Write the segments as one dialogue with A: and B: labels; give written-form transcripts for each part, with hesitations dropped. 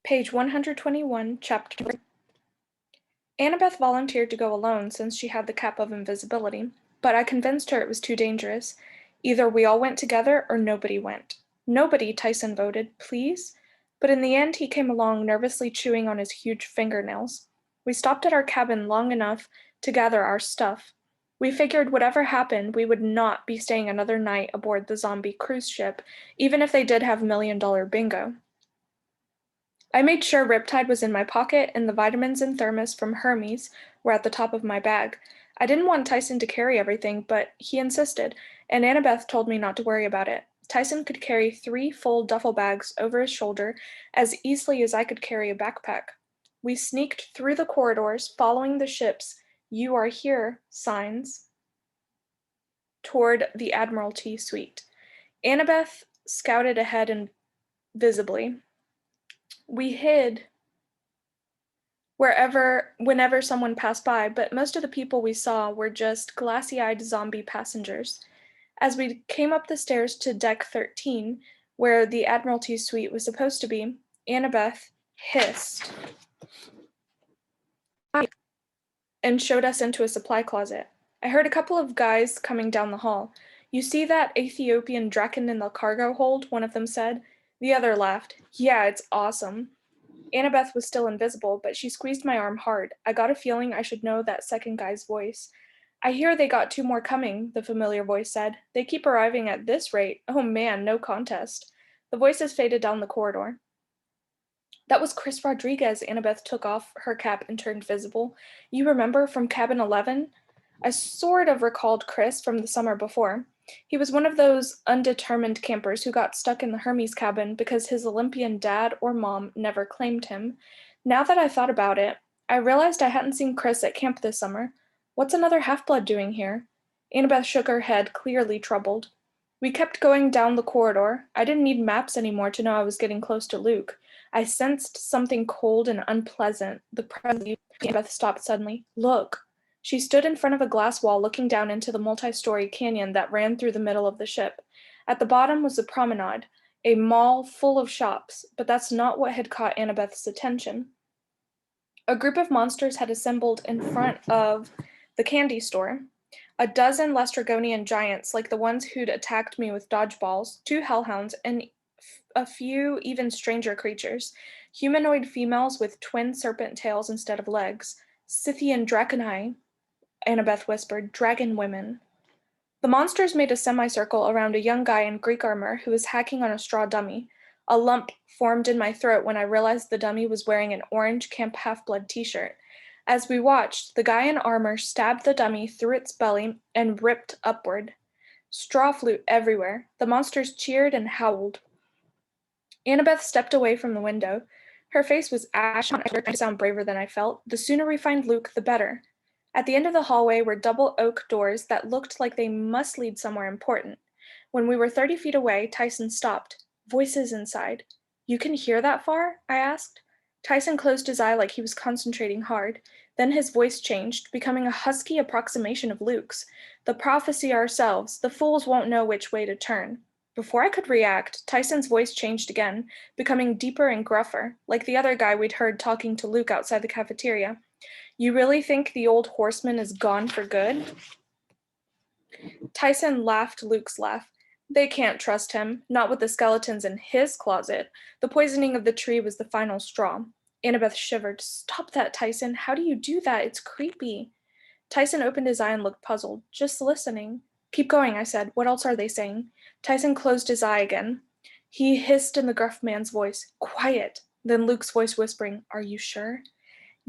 A: Page 121, Chapter 3. Annabeth volunteered to go alone since she had the cap of invisibility, but I convinced her it was too dangerous. Either we all went together or nobody went. Nobody, Tyson voted, please? But in the end he came along, nervously chewing on his huge fingernails. We stopped at our cabin long enough to gather our stuff. We figured whatever happened, we would not be staying another night aboard the zombie cruise ship, even if they did have $1,000,000 bingo. I made sure Riptide was in my pocket and the vitamins and thermos from Hermes were at the top of my bag. I didn't want Tyson to carry everything, but he insisted, and Annabeth told me not to worry about it. Tyson could carry 3 full duffel bags over his shoulder as easily as I could carry a backpack. We sneaked through the corridors, following the ship's "You are here" signs toward the Admiralty suite. Annabeth scouted ahead invisibly. We hid whenever someone passed by, but most of the people we saw were just glassy-eyed zombie passengers. As we came up the stairs to deck 13, where the Admiralty suite was supposed to be, Annabeth hissed and showed us into a supply closet. I heard a couple of guys coming down the hall. "You see that Ethiopian draken in the cargo hold?" one of them said. The other laughed. "Yeah, it's awesome." Annabeth was still invisible, but she squeezed my arm hard. I got a feeling I should know that second guy's voice. "I hear they got 2 more coming," the familiar voice said. "They keep arriving at this rate. Oh man, no contest." The voices faded down the corridor. "That was Chris Rodriguez." Annabeth took off her cap and turned visible. "You remember from cabin 11? I sort of recalled Chris from the summer before. He was one of those undetermined campers who got stuck in the Hermes cabin because his Olympian dad or mom never claimed him. Now that I thought about it, I realized I hadn't seen Chris at camp this summer. What's another half-blood doing here? Annabeth shook her head, clearly troubled. We kept going down the corridor. I didn't need maps anymore to know I was getting close to Luke. I sensed something cold and unpleasant. The presence. Annabeth stopped suddenly. Look. She stood in front of a glass wall looking down into the multi-story canyon that ran through the middle of the ship. At the bottom was the promenade, a mall full of shops, but that's not what had caught Annabeth's attention. A group of monsters had assembled in front of the candy store. A dozen Lestragonian giants like the ones who'd attacked me with dodgeballs, 2 hellhounds, and a few even stranger creatures. Humanoid females with twin serpent tails instead of legs. Scythian draconi, Annabeth whispered. Dragon women. The monsters made a semicircle around a young guy in Greek armor who was hacking on a straw dummy. A lump formed in my throat when I realized the dummy was wearing an orange Camp Half-Blood t-shirt. As we watched, the guy in armor stabbed the dummy through its belly and ripped upward. Straw flew everywhere. The monsters cheered and howled. Annabeth stepped away from the window. Her face was ashen. I tried to sound braver than I felt. The sooner we find Luke, the better. At the end of the hallway were double oak doors that looked like they must lead somewhere important. When we were 30 feet away, Tyson stopped. Voices inside. "You can hear that far?" I asked. Tyson closed his eye like he was concentrating hard. Then his voice changed, becoming a husky approximation of Luke's. "The prophecy ourselves. The fools won't know which way to turn." Before I could react, Tyson's voice changed again, becoming deeper and gruffer, like the other guy we'd heard talking to Luke outside the cafeteria. "You really think the old horseman is gone for good?" Tyson laughed Luke's laugh. "They can't trust him, not with the skeletons in his closet. The poisoning of the tree was the final straw." Annabeth shivered. "Stop that, Tyson. How do you do that? It's creepy." Tyson opened his eye and looked puzzled. "Just listening." "Keep going," I said. "What else are they saying?" Tyson closed his eye again. He hissed in the gruff man's voice. "Quiet." Then Luke's voice whispering, "Are you sure?"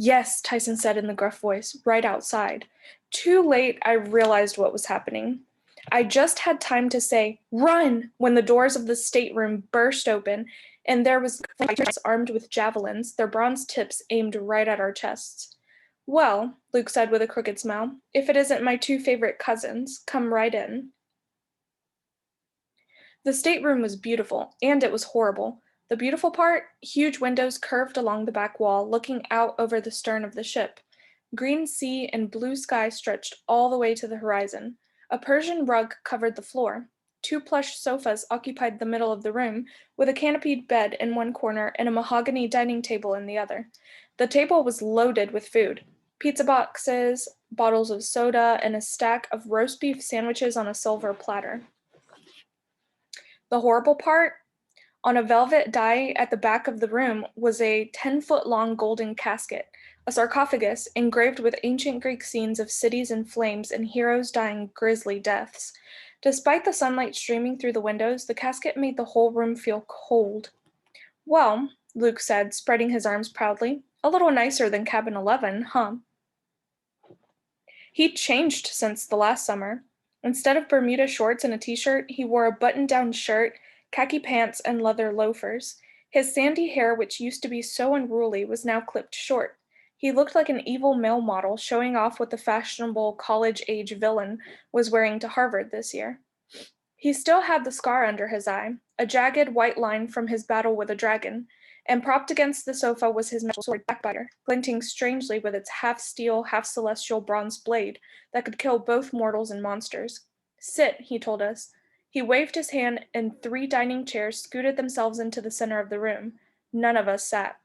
A: "Yes," Tyson said in the gruff voice, "right outside." Too late, I realized what was happening. I just had time to say, "Run!" when the doors of the stateroom burst open, and there was fighters armed with javelins, their bronze tips aimed right at our chests. "Well," Luke said with a crooked smile, "if it isn't my 2 favorite cousins, come right in." The stateroom was beautiful, and it was horrible. The beautiful part? Huge windows curved along the back wall, looking out over the stern of the ship. Green sea and blue sky stretched all the way to the horizon. A Persian rug covered the floor. 2 plush sofas occupied the middle of the room, with a canopied bed in one corner and a mahogany dining table in the other. The table was loaded with food: pizza boxes, bottles of soda, and a stack of roast beef sandwiches on a silver platter. The horrible part? On a velvet die at the back of the room was a 10-foot-long golden casket, a sarcophagus engraved with ancient Greek scenes of cities in flames and heroes dying grisly deaths. Despite the sunlight streaming through the windows, the casket made the whole room feel cold. "Well," Luke said, spreading his arms proudly, "a little nicer than Cabin 11, huh?" He'd changed since the last summer. Instead of Bermuda shorts and a t-shirt, he wore a button-down shirt, khaki pants, and leather loafers. His sandy hair, which used to be so unruly, was now clipped short. He looked like an evil male model showing off what the fashionable college-age villain was wearing to Harvard this year. He still had the scar under his eye, a jagged white line from his battle with a dragon, and propped against the sofa was his magical sword Backbiter, glinting strangely with its half-steel, half-celestial bronze blade that could kill both mortals and monsters. "Sit," he told us. He waved his hand, and 3 dining chairs scooted themselves into the center of the room. None of us sat.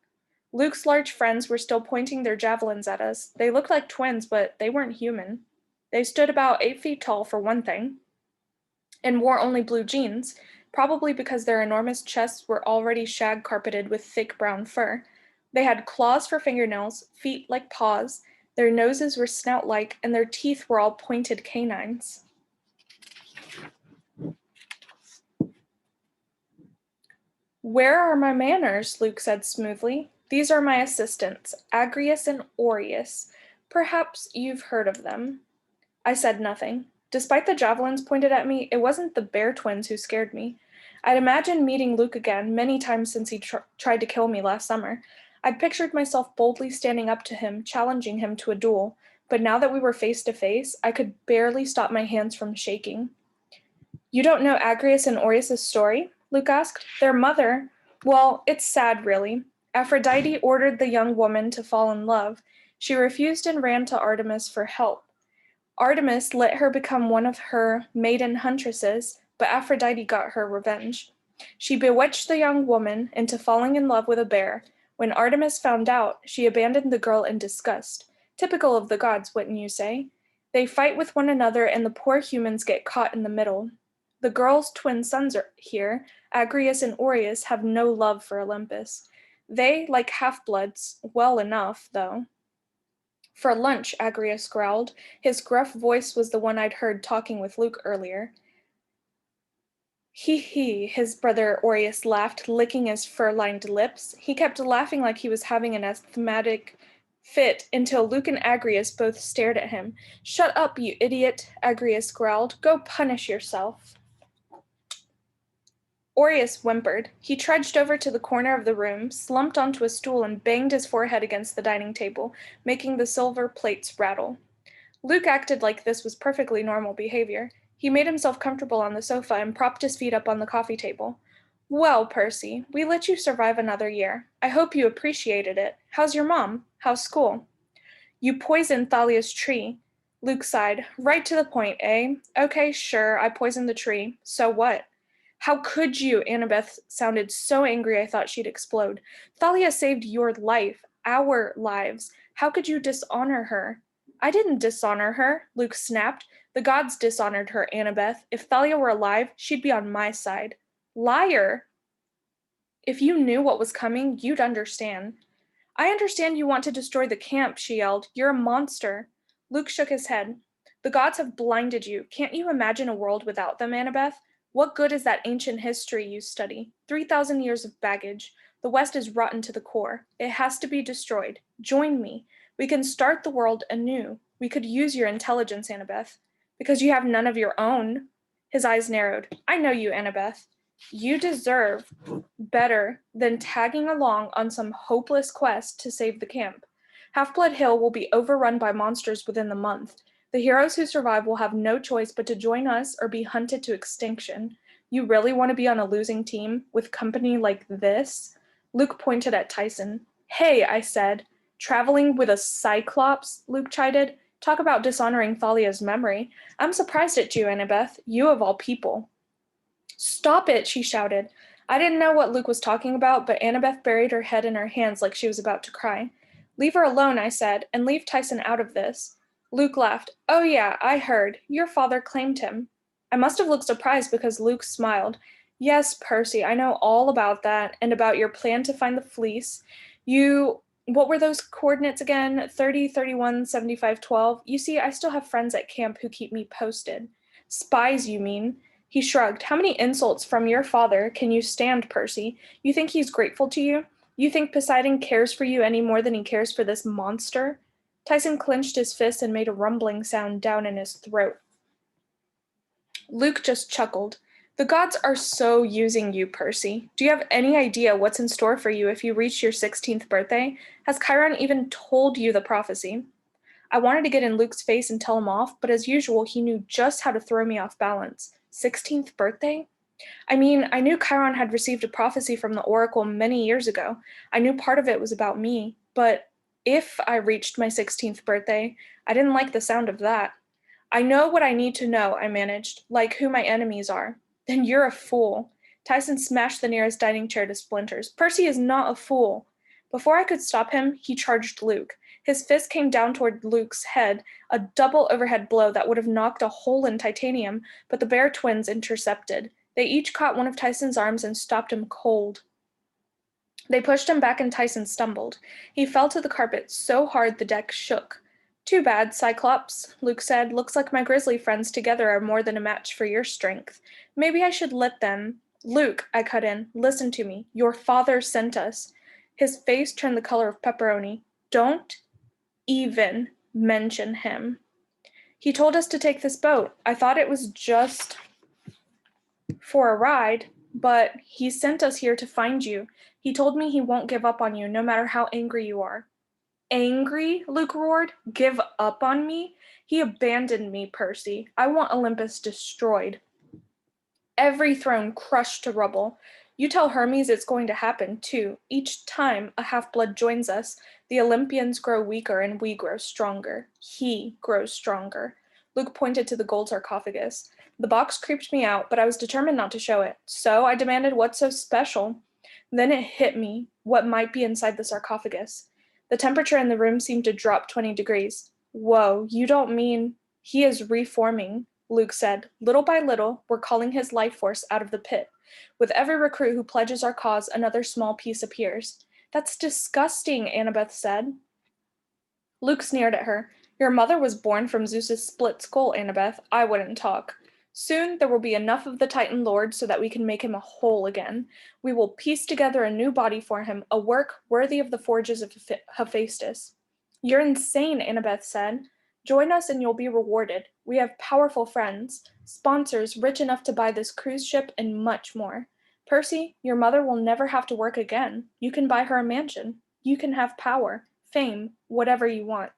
A: Luke's large friends were still pointing their javelins at us. They looked like twins, but they weren't human. They stood about 8 feet tall, for one thing, and wore only blue jeans, probably because their enormous chests were already shag-carpeted with thick brown fur. They had claws for fingernails, feet like paws, their noses were snout-like, and their teeth were all pointed canines. "Where are my manners?" Luke said smoothly. "These are my assistants, Agrius and Aureus. Perhaps you've heard of them." I said nothing. Despite the javelins pointed at me, it wasn't the bear twins who scared me. I'd imagined meeting Luke again many times since he tried to kill me last summer. I'd pictured myself boldly standing up to him, challenging him to a duel, but now that we were face to face, I could barely stop my hands from shaking. "You don't know Agrius and Aureus' story?" Luke asked. "Their mother, well, it's sad, really. Aphrodite ordered the young woman to fall in love. She refused and ran to Artemis for help. Artemis let her become one of her maiden huntresses, but Aphrodite got her revenge. She bewitched the young woman into falling in love with a bear. When Artemis found out, she abandoned the girl in disgust. Typical of the gods, wouldn't you say? They fight with one another and the poor humans get caught in the middle. The girl's twin sons are here, Agrius and Aureus, have no love for Olympus. They, like half-bloods, well enough, though." "For lunch," Agrius growled. His gruff voice was the one I'd heard talking with Luke earlier. "Hee," his brother Aureus laughed, licking his fur-lined lips. He kept laughing like he was having an asthmatic fit until Luke and Agrius both stared at him. "Shut up, you idiot," Agrius growled. "Go punish yourself." Aureus whimpered. He trudged over to the corner of the room, slumped onto a stool, and banged his forehead against the dining table, making the silver plates rattle. Luke acted like this was perfectly normal behavior. He made himself comfortable on the sofa and propped his feet up on the coffee table. "Well, Percy, we let you survive another year. I hope you appreciated it. How's your mom? How's school?" "You poisoned Thalia's tree." Luke sighed. "Right to the point, eh? Okay, sure, I poisoned the tree. So what?" "How could you?" Annabeth sounded so angry I thought she'd explode. "Thalia saved your life, our lives. How could you dishonor her?" "I didn't dishonor her," Luke snapped. "The gods dishonored her, Annabeth. If Thalia were alive, she'd be on my side." "Liar!" "If you knew what was coming, you'd understand." "I understand you want to destroy the camp," she yelled. "You're a monster." Luke shook his head. "The gods have blinded you. Can't you imagine a world without them, Annabeth? What good is that ancient history you study? 3,000 years of baggage. The West is rotten to the core. It has to be destroyed. Join me. We can start the world anew. We could use your intelligence, Annabeth." "Because you have none of your own." His eyes narrowed. "I know you, Annabeth. You deserve better than tagging along on some hopeless quest to save the camp. Half-Blood Hill will be overrun by monsters within the month. The heroes who survive will have no choice but to join us or be hunted to extinction. You really want to be on a losing team with company like this?" Luke pointed at Tyson. "Hey," I said. "Traveling with a Cyclops?" Luke chided. "Talk about dishonoring Thalia's memory. I'm surprised at you, Annabeth. You of all people." Stop it, she shouted. I didn't know what Luke was talking about, but Annabeth buried her head in her hands like she was about to cry. Leave her alone, I said, and leave Tyson out of this. Luke laughed. Oh yeah, I heard. Your father claimed him. I must have looked surprised because Luke smiled. Yes, Percy, I know all about that, and about your plan to find the fleece. What were those coordinates again? 30, 31, 75, 12? You see, I still have friends at camp who keep me posted. Spies, you mean? He shrugged. How many insults from your father can you stand, Percy? You think he's grateful to you? You think Poseidon cares for you any more than he cares for this monster? Tyson clenched his fist and made a rumbling sound down in his throat. Luke just chuckled. The gods are so using you, Percy. Do you have any idea what's in store for you if you reach your 16th birthday? Has Chiron even told you the prophecy? I wanted to get in Luke's face and tell him off, but as usual, he knew just how to throw me off balance. 16th birthday? I mean, I knew Chiron had received a prophecy from the oracle many years ago. I knew part of it was about me, but if I reached my 16th birthday, I didn't like the sound of that. I know what I need to know, I managed, like who my enemies are. Then you're a fool. Tyson smashed the nearest dining chair to splinters. Percy is not a fool. Before I could stop him, he charged Luke. His fist came down toward Luke's head, a double overhead blow that would have knocked a hole in titanium, but the Bear twins intercepted. They each caught one of Tyson's arms and stopped him cold. They pushed him back and Tyson stumbled. He fell to the carpet so hard the deck shook. Too bad, Cyclops, Luke said. Looks like my grizzly friends together are more than a match for your strength. Maybe I should let them. Luke, I cut in, listen to me. Your father sent us. His face turned the color of pepperoni. Don't even mention him. He told us to take this boat. I thought it was just for a ride, but he sent us here to find you. He told me he won't give up on you, no matter how angry you are. Angry? Luke roared. Give up on me? He abandoned me, Percy. I want Olympus destroyed. Every throne crushed to rubble. You tell Hermes it's going to happen, too. Each time a half-blood joins us, the Olympians grow weaker and we grow stronger. He grows stronger. Luke pointed to the gold sarcophagus. The box creeped me out, but I was determined not to show it. So I demanded, what's so special? Then it hit me, what might be inside the sarcophagus. The temperature in the room seemed to drop 20 degrees. Whoa, you don't mean... He is reforming, Luke said. Little by little, we're calling his life force out of the pit. With every recruit who pledges our cause, another small piece appears. That's disgusting, Annabeth said. Luke sneered at her. Your mother was born from Zeus's split skull, Annabeth. I wouldn't talk. Soon there will be enough of the Titan Lord so that we can make him a whole again. We will piece together a new body for him, a work worthy of the forges of Hephaestus. You're insane, Annabeth said. Join us and you'll be rewarded. We have powerful friends, sponsors rich enough to buy this cruise ship and much more. Percy, your mother will never have to work again. You can buy her a mansion. You can have power, fame, whatever you want.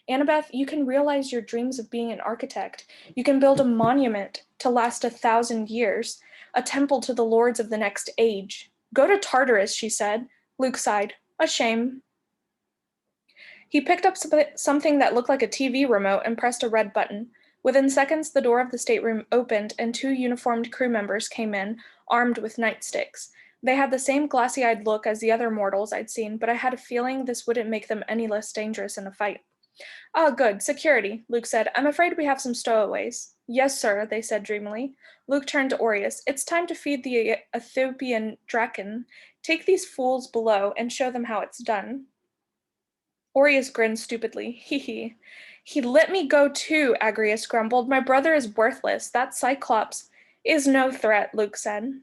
A: Annabeth, you can realize your dreams of being an architect. You can build a monument to last 1,000 years, a temple to the lords of the next age. Go to Tartarus, she said. Luke sighed. A shame. He picked up something that looked like a TV remote and pressed a red button. Within seconds, the door of the stateroom opened and 2 uniformed crew members came in, armed with nightsticks. They had the same glassy-eyed look as the other mortals I'd seen, but I had a feeling this wouldn't make them any less dangerous in a fight. Ah, good. Security, Luke said. I'm afraid we have some stowaways. Yes, sir, they said dreamily. Luke turned to Aureus. It's time to feed the Ethiopian draken. Take these fools below and show them how it's done. Aureus grinned stupidly. Hee. He let me go too, Agrius grumbled. My brother is worthless. That Cyclops is no threat, Luke said.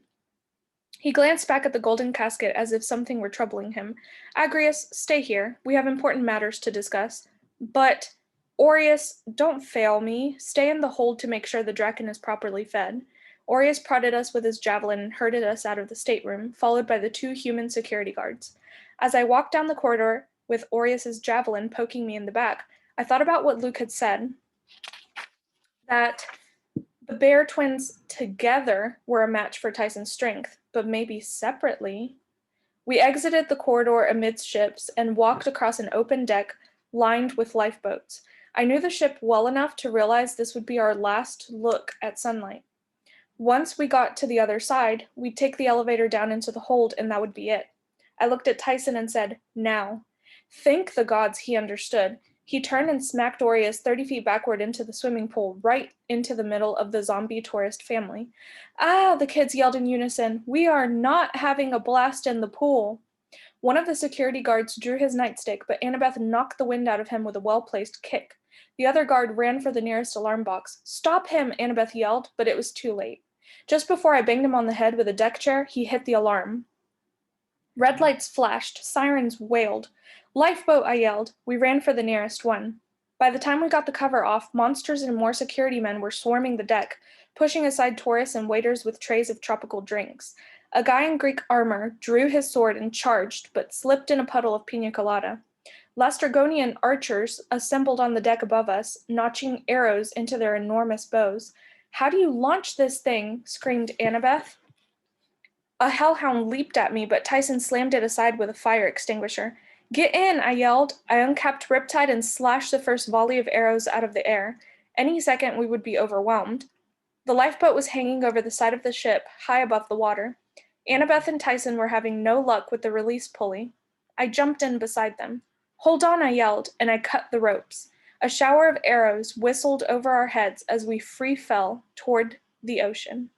A: He glanced back at the golden casket as if something were troubling him. Agrius, stay here. We have important matters to discuss. But, Aureus, don't fail me. Stay in the hold to make sure the draken is properly fed. Aureus prodded us with his javelin and herded us out of the stateroom, followed by the 2 human security guards. As I walked down the corridor with Aureus's javelin poking me in the back, I thought about what Luke had said, that the Bear twins together were a match for Tyson's strength, but maybe separately. We exited the corridor amidships and walked across an open deck lined with lifeboats. I knew the ship well enough to realize this would be our last look at sunlight. Once we got to the other side, we'd take the elevator down into the hold and that would be it. I looked at Tyson and said, "Now." Thank the gods he understood. He turned and smacked Orius 30 feet backward into the swimming pool, right into the middle of the zombie tourist family. "Ah," the kids yelled in unison, "we are not having a blast in the pool." One of the security guards drew his nightstick, but Annabeth knocked the wind out of him with a well-placed kick. The other guard ran for the nearest alarm box. "Stop him," Annabeth yelled, but it was too late. Just before I banged him on the head with a deck chair, he hit the alarm. Red lights flashed, sirens wailed. "Lifeboat," I yelled. We ran for the nearest one. By the time we got the cover off, monsters and more security men were swarming the deck, pushing aside tourists and waiters with trays of tropical drinks. A guy in Greek armor drew his sword and charged, but slipped in a puddle of pina colada. Lastrygonian archers assembled on the deck above us, notching arrows into their enormous bows. "How do you launch this thing?" screamed Annabeth. A hellhound leaped at me, but Tyson slammed it aside with a fire extinguisher. "Get in," I yelled. I uncapped Riptide and slashed the first volley of arrows out of the air. Any second we would be overwhelmed. The lifeboat was hanging over the side of the ship, high above the water. Annabeth and Tyson were having no luck with the release pulley. I jumped in beside them. "Hold on," I yelled, and I cut the ropes. A shower of arrows whistled over our heads as we free fell toward the ocean.